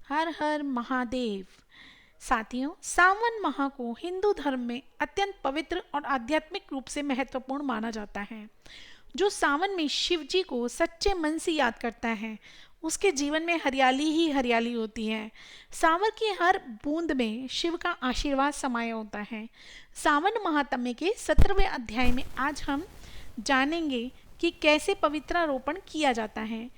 हर हर महादेव। साथियों, सावन माह को हिंदू धर्म में अत्यंत पवित्र और आध्यात्मिक रूप से महत्वपूर्ण माना जाता है। जो सावन में शिव जी को सच्चे मन से याद करता है, उसके जीवन में हरियाली ही हरियाली होती है। सावन की हर बूंद में शिव का आशीर्वाद समाया होता है। सावन महात्म्य के 17वें अध्याय में आज हम जानेंगे कि कैसे पवित्रारोपण किया जाता है।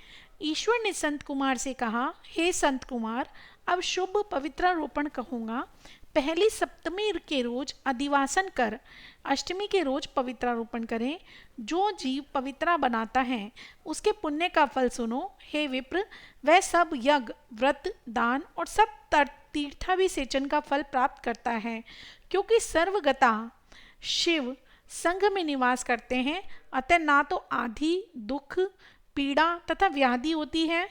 ईश्वर ने संत कुमार से कहा, हे संत कुमार, अब शुभ पवित्रारोपण कहूँगा। पहली सप्तमी के रोज अधिवासन कर अष्टमी के रोज पवित्रारोपण करें। जो जीव पवित्रा बनाता है, उसके पुण्य का फल सुनो। हे विप्र, वह सब यज्ञ, व्रत, दान और सब तीर्थाभिषेचन का फल प्राप्त करता है, क्योंकि सर्वगता शिव संघ में निवास करते हैं। अतः ना तो आधि, दुख, पीड़ा तथा व्याधि होती है,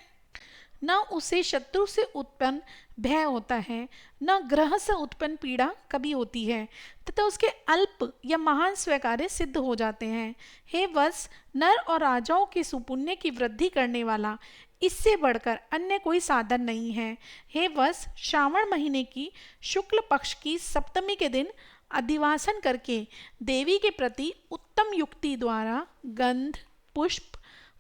न उसे शत्रु से उत्पन्न भय होता है, न ग्रह से उत्पन्न पीड़ा कभी होती है, तथा उसके अल्प या महान स्वीकार्य सिद्ध हो जाते हैं। हे वत्स, नर और राजाओं के सुपुण्य की वृद्धि करने वाला इससे बढ़कर अन्य कोई साधन नहीं है। हे वत्स, श्रावण महीने की शुक्ल पक्ष की सप्तमी के दिन अधिवासन करके देवी के प्रति उत्तम युक्ति द्वारा गंध, पुष्प,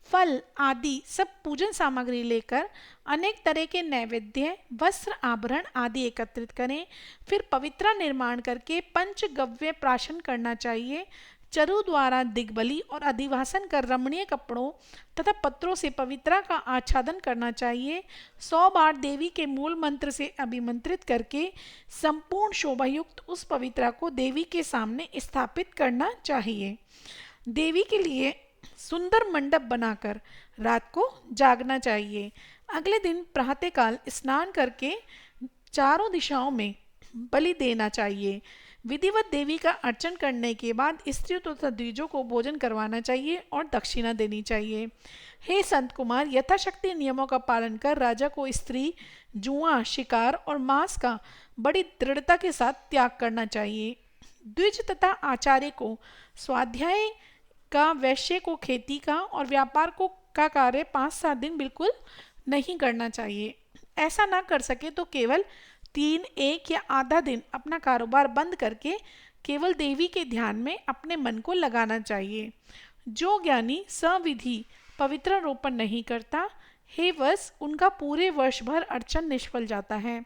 फल आदि सब पूजन सामग्री लेकर अनेक तरह के नैवेद्य, वस्त्र, आभरण आदि एकत्रित करें। फिर पवित्रा निर्माण करके पंचगव्य प्राशन करना चाहिए। चरु द्वारा दिग्बली और अधिवासन कर रमणीय कपड़ों तथा पत्रों से पवित्रा का आच्छादन करना चाहिए। 100 बार देवी के मूल मंत्र से अभिमंत्रित करके संपूर्ण शोभायुक्त उस पवित्रा को देवी के सामने स्थापित करना चाहिए। देवी के लिए सुंदर मंडप बनाकर रात को जागना चाहिए। अगले दिन प्रातःकाल स्नान करके चारों दिशाओं में बलि देना चाहिए। विधिवत देवी का अर्चन करने के बाद स्त्रियों तथा द्विजों को भोजन करवाना चाहिए और दक्षिणा देनी चाहिए। हे संत कुमार, यथाशक्ति नियमों का पालन कर राजा को स्त्री, जुआ, शिकार और मांस का बड़ी दृढ़ता के साथ त्याग करना चाहिए। द्विज तथा आचार्य को स्वाध्याय का, वैश्य को खेती का और व्यापार को का कार्य 5-7 दिन बिल्कुल नहीं करना चाहिए। ऐसा ना कर सके तो केवल 3, 1 या आधा दिन अपना कारोबार बंद करके केवल देवी के ध्यान में अपने मन को लगाना चाहिए। जो ज्ञानी सविधि पवित्रारोपण नहीं करता, हे वत्स, उनका पूरे वर्ष भर अर्चन निष्फल जाता है।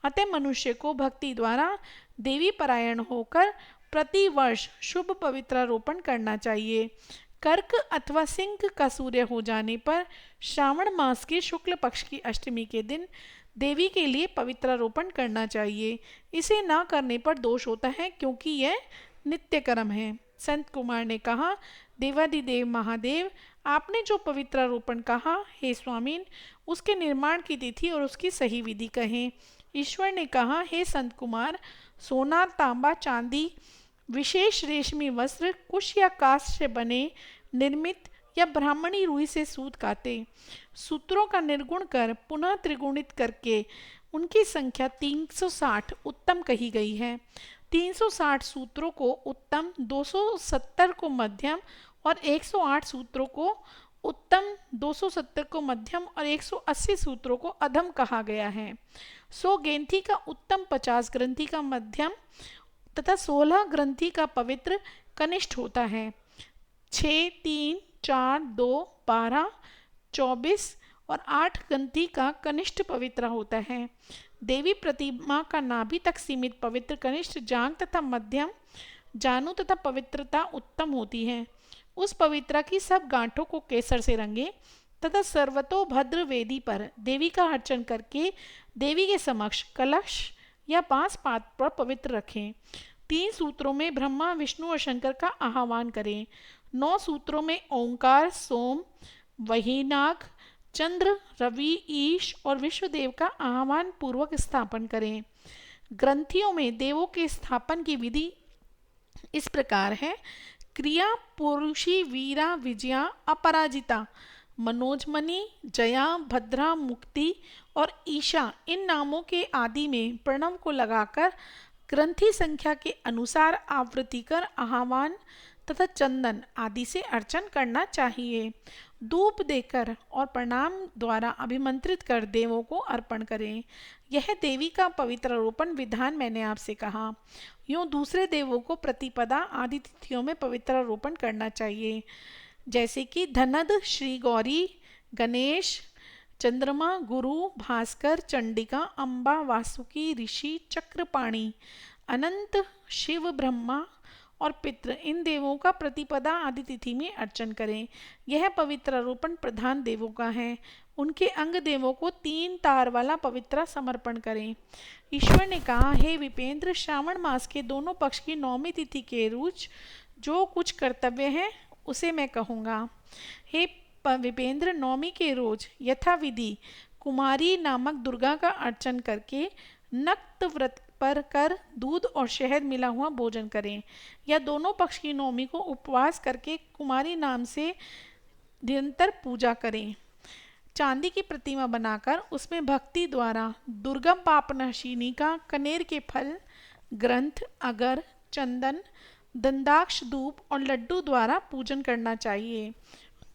अतः मनुष्य को भक्ति द्वारा देवी परायण होकर प्रति वर्ष शुभ पवित्रारोपण करना चाहिए। कर्क अथवा सिंह का सूर्य हो जाने पर श्रावण मास के शुक्ल पक्ष की अष्टमी के दिन देवी के लिए पवित्रारोपण करना चाहिए। इसे ना करने पर दोष होता है, क्योंकि यह नित्य कर्म है। संत कुमार ने कहा, देवाधिदेव महादेव, आपने जो पवित्रारोपण कहा, हे स्वामीन, उसके निर्माण की तिथि और उसकी सही विधि कहें। ईश्वर ने कहा, हे संत कुमार, सोना, तांबा, चांदी, विशेष रेशमी वस्त्र, कुश या काष्ठ से बने, निर्मित या ब्राह्मणी रुई से सूत काते सूत्रों का निर्गुण कर पुनः त्रिगुणित करके उनकी संख्या 360 उत्तम कही गई है। 360 सूत्रों को उत्तम, 270 को मध्यम और 108 सूत्रों को उत्तम, 270 को मध्यम और 180 सूत्रों को अधम कहा गया है। 100 ग्रंथि का उत्तम, 50 ग्रंथि का मध्यम तथा 16 ग्रंथि का पवित्र कनिष्ठ होता है। 6, 3, 4, 2, 12, 24 और 8 ग्रंथि का कनिष्ठ पवित्र होता है। देवी प्रतिमा का नाभि तक सीमित पवित्र कनिष्ठ, जांग तथा मध्यम, जानु तथा पवित्रता उत्तम होती है। उस पवित्रा की सब गांठों को केसर से रंगे तथा सर्वतोभद्र वेदी पर देवी का अर्चन करके देवी के समक्ष कलश या बांस पात पर पवित्र रखें। 3 सूत्रों में ब्रह्मा, विष्णु और शंकर का आह्वान करें। 9 सूत्रों में ओंकार, सोम, वहीनाग, चंद्र, रवि, ईश और विश्वदेव का आह्वान पूर्वक स्थापन करें। ग्रंथियों में देवों के स्थापन की विधि इस प्रकार है। क्रिया पुरुषी, वीरा, विजया, अपराजिता, मनोजमणि, जया, भद्रा, मुक्ति और ईशा, इन नामों के आदि में प्रणव को लगाकर ग्रंथि संख्या के अनुसार आवृत्ति कर आह्वान तथा चंदन आदि से अर्चन करना चाहिए। धूप देकर और प्रणाम द्वारा अभिमंत्रित कर देवों को अर्पण करें। यह देवी का पवित्र रोपण विधान मैंने आपसे कहा। यूँ दूसरे देवों को प्रतिपदा आदि तिथियों में पवित्र रोपण करना चाहिए, जैसे कि धनद, श्री गौरी, गणेश, चंद्रमा, गुरु, भास्कर, चंडिका, अम्बा, वासुकी, ऋषि, चक्रपाणि, अनंत, शिव, ब्रह्मा और पितृ, इन देवों का प्रतिपदा आदि तिथि में अर्चन करें। यह पवित्र रोपण प्रधान देवों का है। उनके अंग देवों को 3 तार वाला पवित्र समर्पण करें। ईश्वर ने कहा, हे विपेंद्र, श्रावण मास के दोनों पक्ष की 9वीं तिथि के रोज जो कुछ कर्तव्य है उसे मैं कहूँगा। हे विपेंद्र, 9वीं के रोज यथाविधि कुमारी नामक दुर्गा का अर्चन करके नक्त व्रत पर कर दूध और शहद मिला हुआ भोजन करें, या दोनों पक्ष की 9वीं को उपवास करके कुमारी नाम से निरंतर पूजा करें। चांदी की प्रतिमा बनाकर उसमें भक्ति द्वारा दुर्गम पापनाशिनी का कनेर के फल, ग्रंथ, अगर, चंदन, दंडाक्ष, धूप और लड्डू द्वारा पूजन करना चाहिए।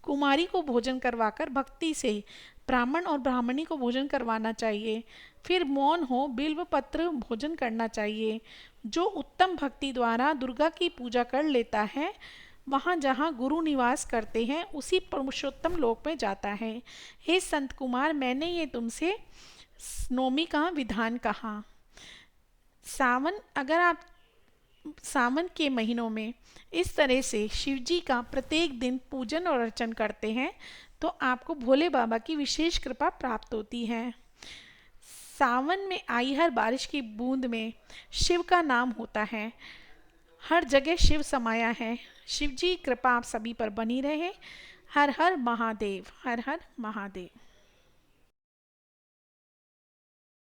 कुमारी को भोजन करवाकर भक्ति से ब्राह्मण और ब्राह्मणी को भोजन करवाना चाहिए। फिर मौन हो बिल्व पत्र भोजन करना चाहिए। जो उत्तम भक्ति द्वारा दुर्गा की पूजा कर लेता है, वहाँ जहाँ गुरु निवास करते हैं उसी पुरुषोत्तम लोक में जाता है। हे संत कुमार, मैंने ये तुमसे 9वीं का विधान कहा। अगर आप सावन के महीनों में इस तरह से शिवजी का प्रत्येक दिन पूजन और अर्चन करते हैं तो आपको भोले बाबा की विशेष कृपा प्राप्त होती है। सावन में आई हर बारिश की बूंद में शिव का नाम होता है। हर जगह शिव समाया है। शिव जी कृपा आप सभी पर बनी रहे। हर हर महादेव, हर हर महादेव।